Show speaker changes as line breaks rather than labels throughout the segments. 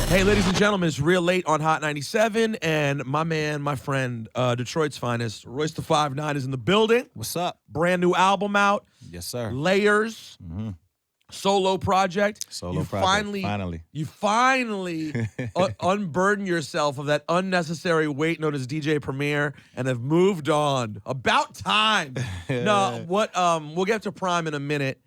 Hey, ladies and gentlemen, it's real late on Hot 97, and my man, my friend, Detroit's finest, Royce the 5'9" is in the building.
What's up?
Brand new album out.
Yes, sir.
Layers. Solo project.
Solo project. Finally.
You finally unburden yourself of that unnecessary weight known as DJ Premier and have moved on. About time. No, what? We'll get to Prime in a minute.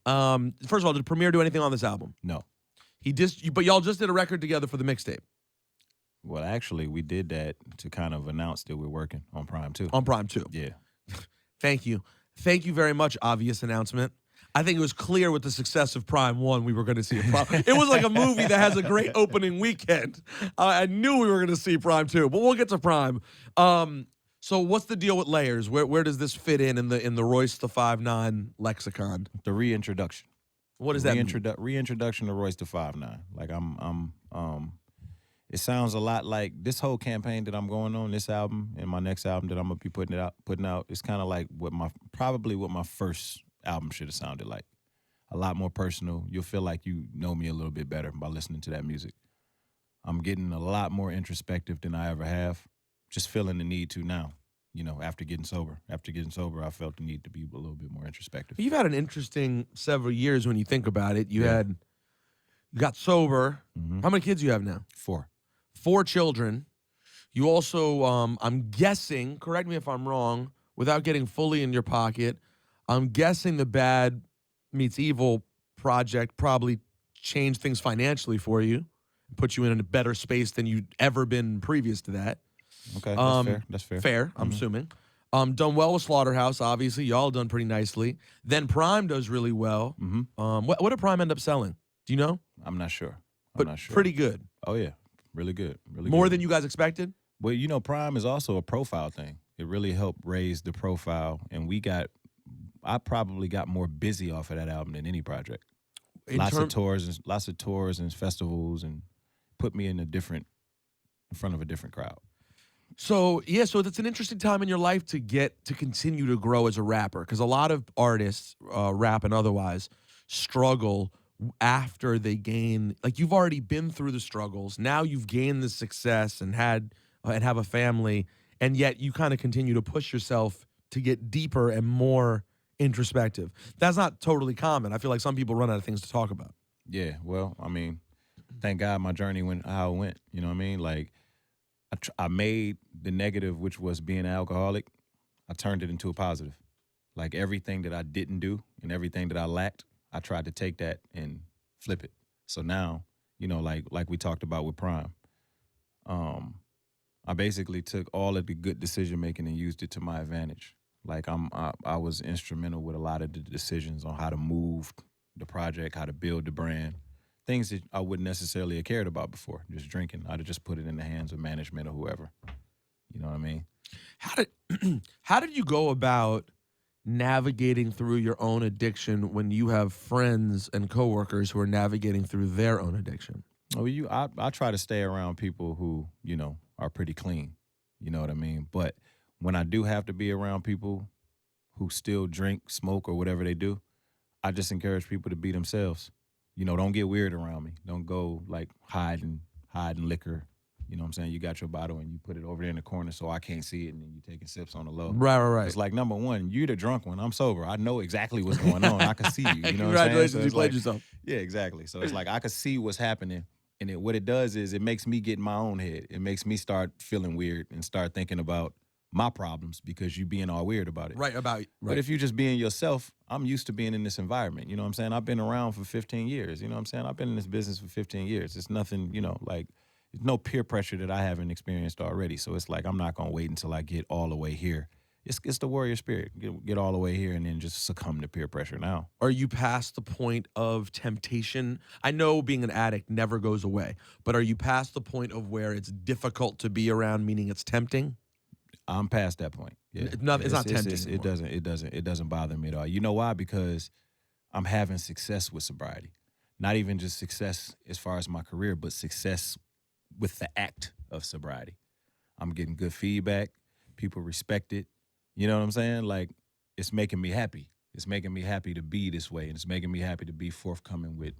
First of all, did Premier do anything on this album?
No.
But y'all just did a record together for the mixtape.
Well, actually, we did that to kind of announce that we're working on Prime 2.
On Prime 2.
Yeah.
Thank you. Thank you very much, obvious announcement. I think it was clear with the success of Prime 1 we were going to see a Prime. It was like a movie that has a great opening weekend. I knew we were going to see Prime 2, but we'll get to Prime. So what's the deal with Layers? Where does this fit in the Royce the 5'9" lexicon?
The reintroduction.
What does that mean?
Reintroduction to Royce the 5'9". Like it sounds a lot like this whole campaign that I'm going on, this album and my next album that I'm gonna be putting out. It's kind of like probably what my first album should have sounded like. A lot more personal. You'll feel like you know me a little bit better by listening to that music. I'm getting a lot more introspective than I ever have. Just feeling the need to now. You know, after getting sober. After getting sober, I felt the need to be a little bit more introspective.
You've had an interesting several years when you think about it. You got sober. How many kids do you have now?
4.
4 children. You also, I'm guessing, correct me if I'm wrong, without getting fully in your pocket, I'm guessing the Bad Meets Evil project probably changed things financially for you and put you in a better space than you'd ever been previous to that.
Okay, that's fair. That's fair.
Fair, I'm assuming. Done well with Slaughterhouse, obviously. Y'all done pretty nicely. Then Prime does really well. What did Prime end up selling? Do you know?
I'm not sure.
But
not sure.
Pretty good.
Oh, yeah. Really good. Really
More
good.
than you guys expected?
Well, you know, Prime is also a profile thing. It really helped raise the profile, and I probably got more busy off of that album than any project. Lots of tours and festivals, and put me in front of a different crowd.
So it's an interesting time in your life to continue to grow as a rapper, because a lot of artists, rap and otherwise, struggle after they gain. Like, you've already been through the struggles. Now you've gained the success and have a family, and yet you kind of continue to push yourself to get deeper and more introspective. That's not totally common. I feel like some people run out of things to talk about.
Yeah, well, I mean, thank God my journey went how it went. You know what I mean? Like, I made the negative, which was being an alcoholic, I turned it into a positive. Like, everything that I didn't do and everything that I lacked, I tried to take that and flip it. So now, you know, like we talked about with Prime, I basically took all of the good decision making and used it to my advantage. Like, I was instrumental with a lot of the decisions on how to move the project, how to build the brand. Things that I wouldn't necessarily have cared about before. Just drinking, I'd have just put it in the hands of management or whoever. You know what I mean?
How did you go about navigating through your own addiction when you have friends and coworkers who are navigating through their own addiction?
Oh, I try to stay around people who, you know, are pretty clean. You know what I mean? But when I do have to be around people who still drink, smoke, or whatever they do, I just encourage people to be themselves. You know, don't get weird around me. Don't go like hiding liquor. You know what I'm saying? You got your bottle and you put it over there in the corner so I can't see it, and then you taking sips on the low.
Right.
It's like, number one, you're the drunk one. I'm sober. I know exactly what's going on. I can see you. You know what I'm saying?
Congratulations, you played yourself.
Yeah, exactly. So it's like I can see what's happening. And what it does is it makes me get in my own head. It makes me start feeling weird and start thinking about my problems because you being all weird about it.
Right.
But if you just being yourself, I'm used to being in this environment. You know what I'm saying? I've been around for 15 years. You know what I'm saying? I've been in this business for 15 years. It's nothing, you know, like, there's no peer pressure that I haven't experienced already. So it's like, I'm not going to wait until I get all the way here. It's the warrior spirit. Get all the way here and then just succumb to peer pressure now.
Are you past the point of temptation? I know being an addict never goes away, but are you past the point of where it's difficult to be around, meaning it's tempting?
I'm past that point. Yeah.
It's not tempting anymore.
It doesn't bother me at all. You know why? Because I'm having success with sobriety. Not even just success as far as my career, but success with the act of sobriety. I'm getting good feedback. People respect it. You know what I'm saying? Like, it's making me happy. it's making me happy to be this way, and it's making me happy to be forthcoming with,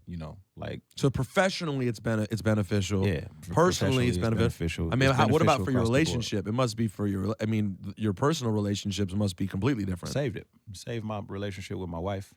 like,
So professionally, it's beneficial.
yeah.
Personally, it's beneficial.
beneficial.
I mean,
It's
what about
beneficial
for your
across the board.
relationship? It must be for your. I mean, your personal relationships must be completely different.
Saved it. Saved my relationship with my wife.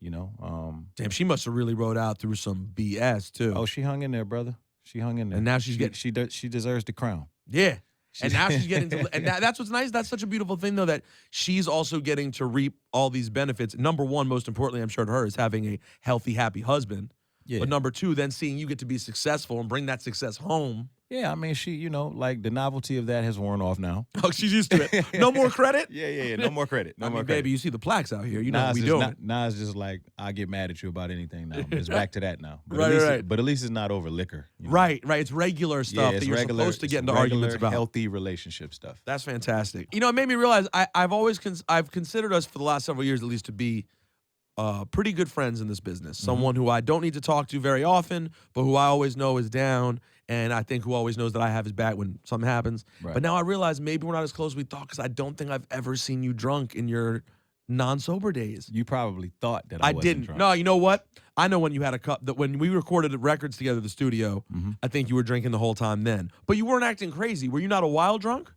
Damn, she must have really rode out through some BS too.
Oh, she hung in there, brother. She hung in there,
And now she's getting.
she deserves the crown.
Yeah. And now she's getting to, and that's what's nice. That's such a beautiful thing, though, that she's also getting to reap all these benefits. Number one, most importantly, I'm sure to her, is having a healthy, happy husband.
Yeah.
But number two, then seeing you get to be successful and bring that success home.
Yeah, I mean, she, like, the novelty of that has worn off now.
Oh, she's used to it. No more credit?
Yeah. No more credit. No more credit.
Baby, you see the plaques out here. You know
Now
what we
it's
doing.
just now it's just like, I get mad at you about anything now. It's back to that now. But
Right.
But at least it's not over liquor.
Right. It's regular stuff that you're supposed to get into arguments about.
Healthy relationship stuff.
That's fantastic. It made me realize I've considered us for the last several years at least to be pretty good friends in this business. Someone who I don't need to talk to very often, but who I always know is down, and I think who always knows that I have his back when something happens.
Right.
But now I realize maybe we're not as close as we thought, because I don't think I've ever seen you drunk in your non-sober days.
You probably thought that I wasn't
didn't.
drunk.
No, you know what? I know when you had a cup. That when we recorded the records together at the studio, I think you were drinking the whole time then. But you weren't acting crazy. Were you not a wild drunk?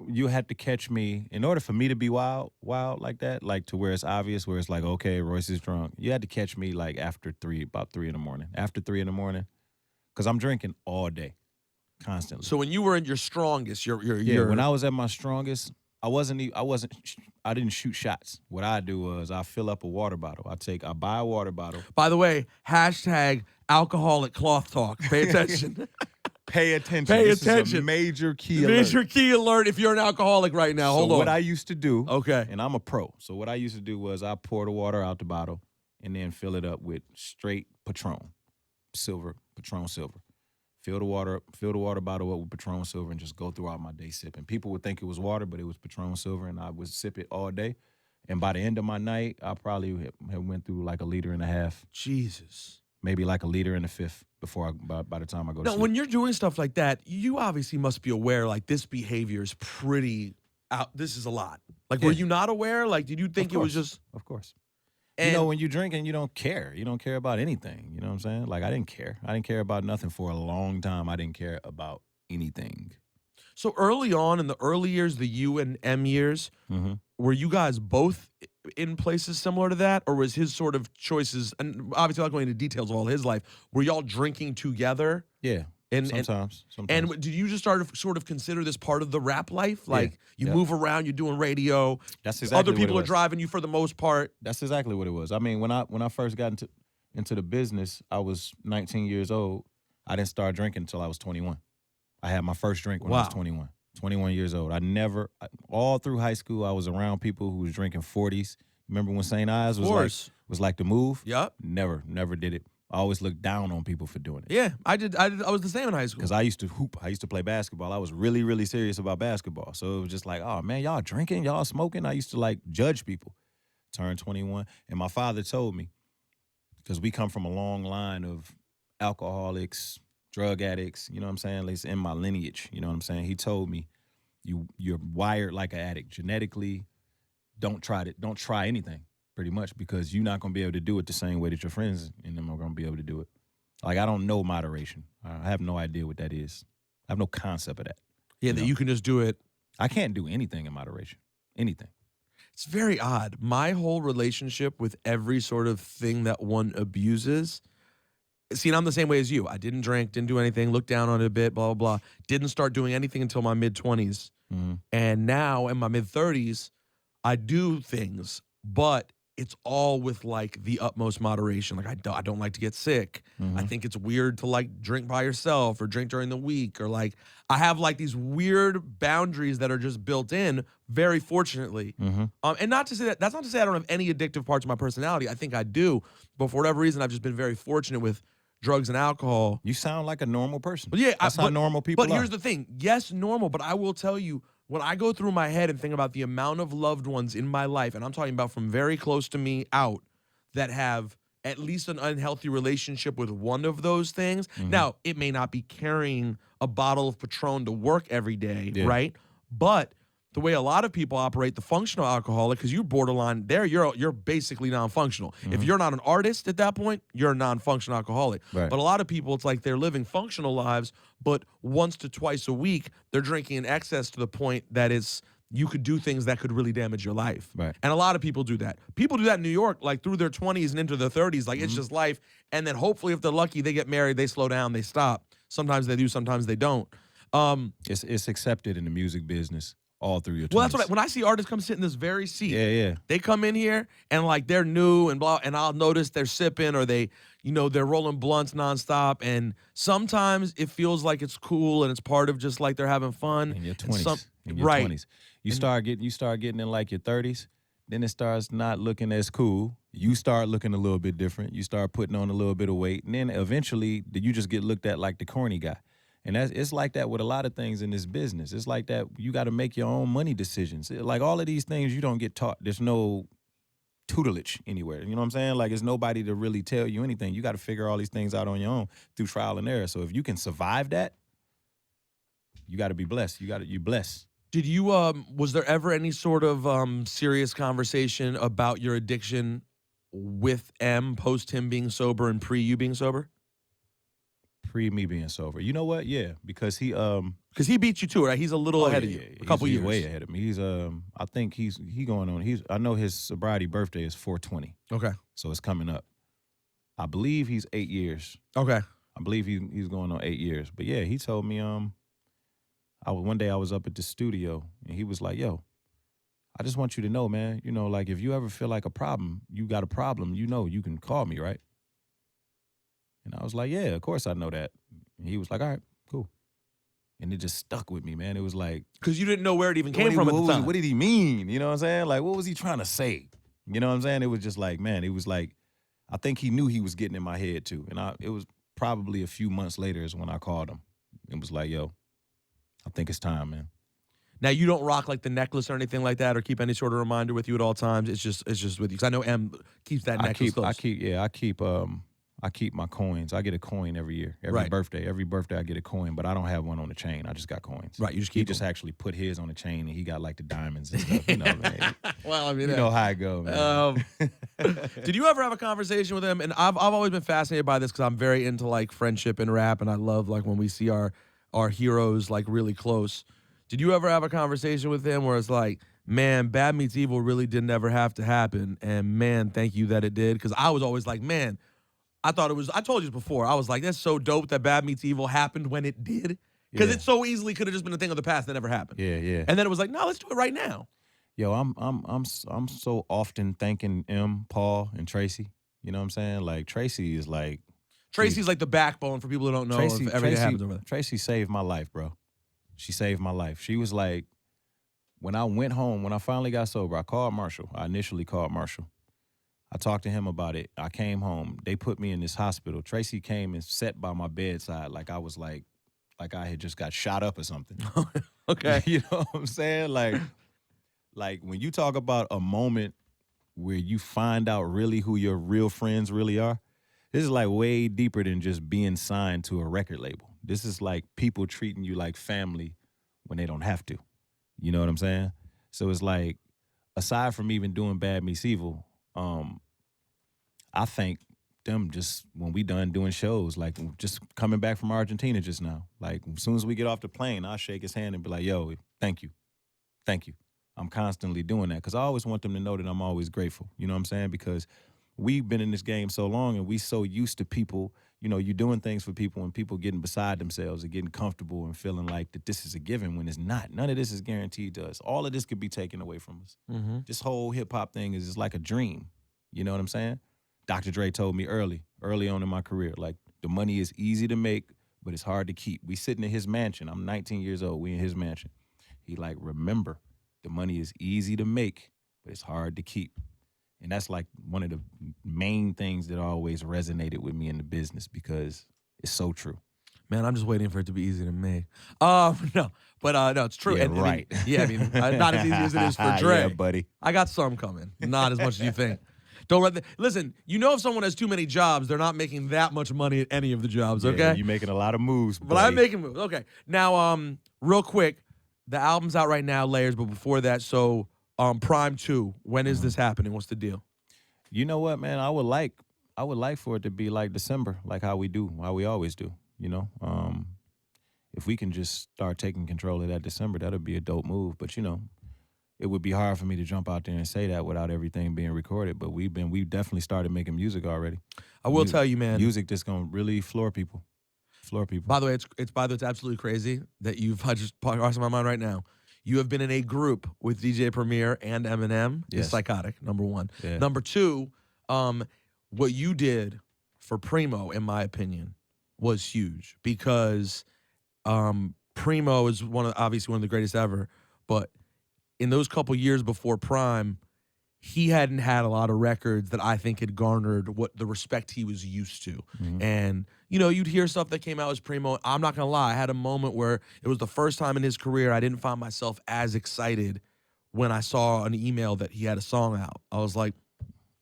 You had to catch me in order for me to be wild like that, like to where it's obvious, where it's like, okay, Royce is drunk. You had to catch me like about 3 in the morning. After 3 in the morning, because I'm drinking all day, constantly.
So when you were in your strongest,
when I was at my strongest, I didn't shoot shots. What I do was I fill up a water bottle. I buy a water bottle.
By the way, hashtag alcoholic cloth talk. Pay attention.
Pay attention.
Pay
This
attention.
Is a major key alert.
Major key alert if you're an alcoholic right now. Hold on.
What I used to do,
okay,
and I'm a pro. So what I used to do was I pour the water out the bottle and then fill it up with straight Patron Silver. Fill the water bottle up with Patron Silver and just go throughout my day sipping. People would think it was water, but it was Patron Silver, and I would sip it all day. And by the end of my night, I probably have went through like 1.5 liters.
Jesus.
Maybe like 1.5 liters by the time I go to
Now,
sleep.
when you're doing stuff like that, you obviously must be aware, like, this behavior is pretty out. This is a lot. Like, were you not aware? Like, did you think it was just?
Of course.
And
when you're drinking, you don't care. You don't care about anything. You know what I'm saying? Like, I didn't care. I didn't care about nothing for a long time. I didn't care about anything.
So early on in the early years, the U and M years, were you guys both in places similar to that? Or was his sort of choices, and obviously not going into details of all his life, were y'all drinking together?
Yeah. Sometimes.
And did you just start to sort of consider this part of the rap life? Like, you move around, you're doing radio.
That's exactly
other
what
people
it
are
was.
driving you for the most part.
That's exactly what it was. I mean, when I first got into the business, I was 19 years old. I didn't start drinking until I was 21. I had my first drink when I was 21. 21 years old. All through high school, I was around people who was drinking 40s. Remember when St. Ives was like the move?
Yep.
Never did it. I always looked down on people for doing it.
Yeah, I did. I was the same in high school.
Because I used to hoop. I used to play basketball. I was really, really serious about basketball. So it was just like, oh, man, y'all drinking? Y'all smoking? I used to, like, judge people. Turned 21. And my father told me, because we come from a long line of alcoholics, drug addicts, you know what I'm saying? At least in my lineage, you know what I'm saying? He told me, you're wired like an addict. Genetically, don't try anything. Pretty much, because you're not going to be able to do it the same way that your friends and them are going to be able to do it. Like, I don't know moderation. I have no idea what that is. I have no concept of that.
Yeah, that you can just do it.
I can't do anything in moderation. Anything.
It's very odd. My whole relationship with every sort of thing that one abuses. See, and I'm the same way as you. I didn't drink, didn't do anything, looked down on it a bit, blah, blah, blah. Didn't start doing anything until my mid-20s. And now in my mid-30s, I do things, but it's all with, like, the utmost moderation. Like, I don't like to get sick. I think it's weird to, like, drink by yourself or drink during the week, or, like, I have, like, these weird boundaries that are just built in, very fortunately. And not to say that's not to say I don't have any addictive parts of my personality. I think I do, but for whatever reason, I've just been very fortunate with drugs and alcohol.
You sound like a normal person.
But yeah,
that's how normal people are.
But here's the thing. Yes, normal, but I will tell you, when I go through my head and think about the amount of loved ones in my life, and I'm talking about from very close to me out, that have at least an unhealthy relationship with one of those things. Now, it may not be carrying a bottle of Patron to work every day, right? But the way a lot of people operate, the functional alcoholic, because you're borderline there, you're basically non-functional. If you're not an artist at that point, you're a non-functional alcoholic.
Right.
But a lot of people, it's like they're living functional lives, but once to twice a week, they're drinking in excess to the point that you could do things that could really damage your life.
Right.
And a lot of people do that. People do that in New York, like through their 20s and into their 30s. Like, it's just life. And then hopefully, if they're lucky, they get married, they slow down, they stop. Sometimes they do, sometimes they don't.
It's accepted in the music business all through your 20s.
Well, that's when I see artists come sit in this very seat.
Yeah.
They come in here and like they're new and blah, and I'll notice they're sipping or they're rolling blunts nonstop. And sometimes it feels like it's cool and it's part of just like they're having fun.
In your 20s.
Right.
20s. You start getting in like your 30s, then it starts not looking as cool. You start looking a little bit different. You start putting on a little bit of weight, and then eventually you just get looked at like the corny guy. And it's like that with a lot of things in this business. It's like that you got to make your own money decisions. Like all of these things you don't get taught. There's no tutelage anywhere. You know what I'm saying? Like there's nobody to really tell you anything. You got to figure all these things out on your own through trial and error. So if you can survive that, you got to be blessed. You're blessed.
Did you was there ever any sort of serious conversation about your addiction with M post him being sober and pre you being sober?
Pre me being sober. You know what? Yeah, because he
beat you too, right? He's a little ahead of you, a couple
he's
years.
Way ahead of me. He's I think he going on. I know his sobriety birthday is 4/20.
Okay.
So it's coming up. I believe he's 8 years.
Okay.
I believe he's going on 8 years. But yeah, he told me one day I was up at the studio and he was like, "Yo, I just want you to know, man, you know, like if you ever feel like you got a problem, you know, you can call me, right?" And I was like, "Yeah, of course I know that." And he was like, "All right, cool." And it just stuck with me, man. It was like,
because you didn't know where it even came from at the time.
What did he mean? You know what I'm saying? Like, what was he trying to say? You know what I'm saying? It was just like, man, it was like, I think he knew he was getting in my head too. And it was probably a few months later is when I called him. It was like, "Yo, I think it's time, man."
Now you don't rock like the necklace or anything like that, or keep any sort of reminder with you at all times. It's just with you. Because I know M keeps that necklace close.
I keep my coins. I get a coin every year, every birthday. Every birthday I get a coin, but I don't have one on the chain. I just got coins.
Right, you just keep
He just actually put his on the chain, and he got like the diamonds and stuff. You know, man.
Well, I mean,
you know how it go, man.
Did you ever have a conversation with him? And I've always been fascinated by this because I'm very into like friendship and rap, and I love like when we see our heroes like really close. Did you ever have a conversation with him where it's like, man, Bad Meets Evil really didn't ever have to happen, and man, thank you that it did? Because I was always like, man, I thought it was, I told you this before, I was like, that's so dope that Bad Meets Evil happened when it did. Because it so easily could have just been a thing of the past that never happened.
Yeah.
And then it was like, no, let's do it right now.
Yo, I'm so often thanking M, Paul, and Tracy. You know what I'm saying? Like Tracy is like
Tracy's like the backbone for people who don't know if everything happens over there.
Tracy saved my life, bro. She saved my life. She was like, when I went home, when I finally got sober, I called Marshall. I initially called Marshall. I talked to him about it. I came home. They put me in this hospital. Tracy came and sat by my bedside like I was like I had just got shot up or something.
Okay.
You know what I'm saying? Like when you talk about a moment where you find out really who your real friends really are, this is like way deeper than just being signed to a record label. This is like people treating you like family when they don't have to. You know what I'm saying? So it's like, aside from even doing Bad Meets Evil, I think them just when we done doing shows, like just coming back from Argentina just now. Like as soon as we get off the plane, I'll shake his hand and be like, "Yo, thank you. Thank you." I'm constantly doing that because I always want them to know that I'm always grateful. You know what I'm saying? Because we've been in this game so long and we so used to people, you know, you doing things for people and people getting beside themselves and getting comfortable and feeling like that this is a given when it's not. None of this is guaranteed to us. All of this could be taken away from us.
Mm-hmm.
This whole hip-hop thing is just like a dream. You know what I'm saying? Dr. Dre told me early on in my career, like the money is easy to make, but it's hard to keep. We sitting in his mansion. I'm 19 years old. We in his mansion. He like, remember, the money is easy to make, but it's hard to keep. And that's like one of the main things that always resonated with me in the business because it's so true.
Man, I'm just waiting for it to be easy to make. No, it's true.
Yeah,
and,
right.
I mean, not as easy as it is for Dre.
Yeah, buddy.
I got some coming. Not as much as you think. Don't listen, you know if someone has too many jobs, they're not making that much money at any of the jobs, okay?
Yeah, you're making a lot of moves, buddy.
But I'm making moves. Okay. Now, real quick, the album's out right now, Layers, but before that, so Prime 2, when is this happening? What's the deal?
You know what, man? I would like for it to be like December, like how we always do. You know, if we can just start taking control of that December, that'd be a dope move. But you know, it would be hard for me to jump out there and say that without everything being recorded. But we definitely started making music already.
I will tell you, man.
Music that's gonna really floor people. Floor people.
By the way, it's absolutely crazy that I just crossing my mind right now. You have been in a group with DJ Premier and Eminem.
Yes.
It's psychotic, number one.
Yeah.
Number two, what you did for Primo, in my opinion, was huge because Primo is obviously one of the greatest ever, but in those couple years before Prime, he hadn't had a lot of records that I think had garnered what the respect he was used to. And, you know, you'd hear stuff that came out as Primo. I'm not going to lie. I had a moment where it was the first time in his career I didn't find myself as excited when I saw an email that he had a song out. I was like,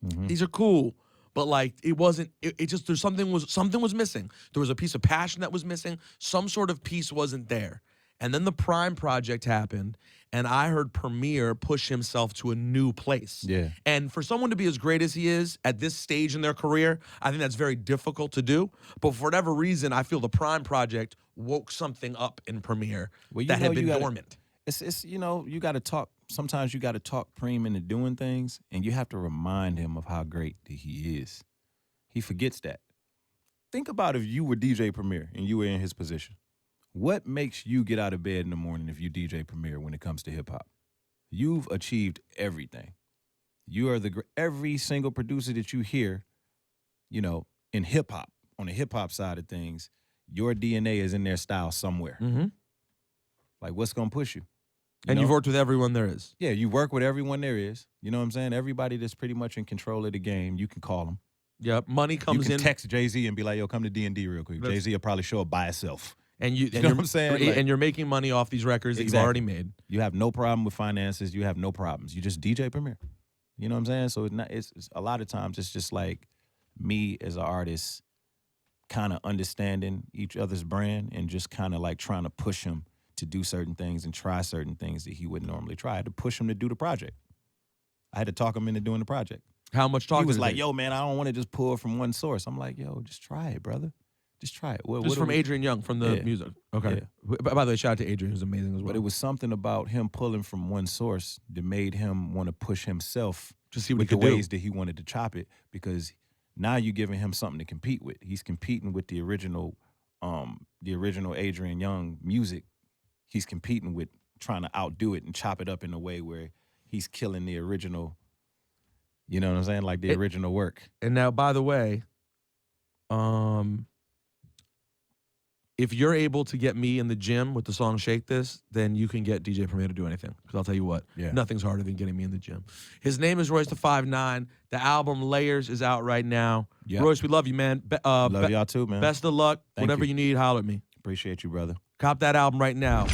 these are cool. But like it wasn't, it just, something was missing. There was a piece of passion that was missing. Some sort of piece wasn't there. And then the Prime project happened, and I heard Premier push himself to a new place.
Yeah.
And for someone to be as great as he is at this stage in their career, I think that's very difficult to do. But for whatever reason, I feel the Prime project woke something up in Premier that had been dormant.
It's you know, you got to talk. Sometimes you got to talk Preem into doing things, and you have to remind him of how great he is. He forgets that. Think about if you were DJ Premier and you were in his position. What makes you get out of bed in the morning if you DJ Premier when it comes to hip hop? You've achieved everything. You are every single producer that you hear, you know, in hip hop, on the hip hop side of things, your DNA is in their style somewhere. Like, what's gonna push you?
And you've worked with everyone there is.
Yeah, you work with everyone there is. You know what I'm saying? Everybody that's pretty much in control of the game, you can call them.
Yep, money comes in.
You can text Jay-Z and be like, yo, come to D&D real quick. Jay-Z will probably show up by itself.
And you
know what I'm saying?
And you're making money off these records that you've already made.
You have no problem with finances. You have no problems. You just DJ Premier. You know what I'm saying? So it's a lot of times it's just like me as an artist kind of understanding each other's brand and just kind of like trying to push him to do certain things and try certain things that he wouldn't normally try. I had to push him to do the project. I had to talk him into doing the project.
How much talking?
He was like, yo, man, I don't want to just pull from one source. I'm like, yo, just try it, brother. Just try it.
Just from Adrian Young from the music. Okay. Yeah. By the way, shout out to Adrian, who's amazing as well.
But it was something about him pulling from one source that made him want to push himself
to see what
with the ways that he wanted to chop it, because now you're giving him something to compete with. He's competing with the original Adrian Young music. He's competing with trying to outdo it and chop it up in a way where he's killing the original, you know what I'm saying? Like the original work.
And now, by the way, if you're able to get me in the gym with the song Shake This, then you can get DJ Premier to do anything. Because I'll tell you what, nothing's harder than getting me in the gym. His name is Royce the 5'9". The album Layers is out right now. Yep. Royce, we love you, man.
Love y'all too, man.
Best of luck. Whatever you need, holler at me.
Appreciate you, brother.
Cop that album right now.